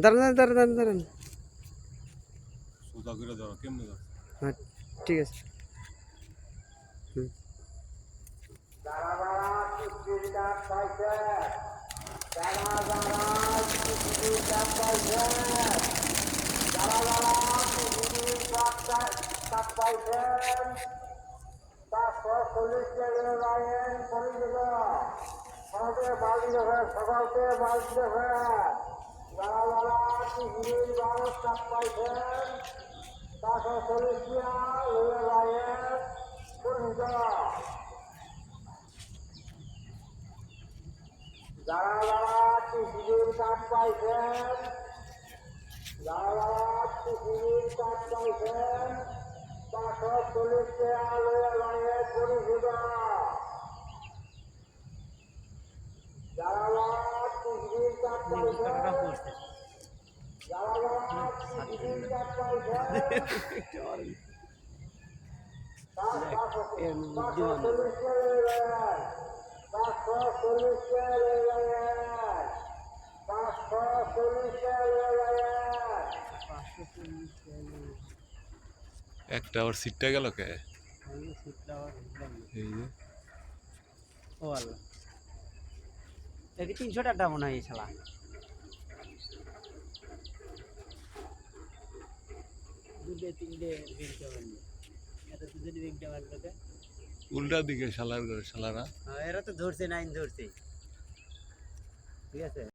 দাঁড়ান দাঁড়ান দাঁড়ান দাঁড়ান। সোজা করে ধরো কেমনে ধরো? হ্যাঁ ঠিক আছে। হুম। যারা যারা কিস্তির কাজ পাইছে, যারা যারা কিস্তির কাজ পাইছে, যারা যারা কিস্তির কাজ পাইছেন, তার 140 টাকা লাইন করে দেব। সকালে বাড়ি দেবে, সকালতে বাড়ি দেবে। যারা যারা কিস্তির কাজ পাইছেন, তার 140 টাকা লাইন করে দেব। যারা যারা কৃষির কাজ পাইছেন, যারা যারা কৃষির কাজ পাইছেন, 540 টাকা লয়ে পরিশোধ। যারা যারা কৃষির কাজ পাইছেন, যারা যারা কৃষির কাজ পাইছেন, 540 টাকা 540 একটা আবার সিটটা গেল কে? এই যে ও আল্লাহ, দেখি 300 টাকা মনে হয় শালা। দুটো তিনটে বেগটা মারলো, এত দুটো বেগটা মারলো কে? উল্টা দিকে শালারা। এরা তো ধরছে, নাইন ধরছে, ঠিক আছে।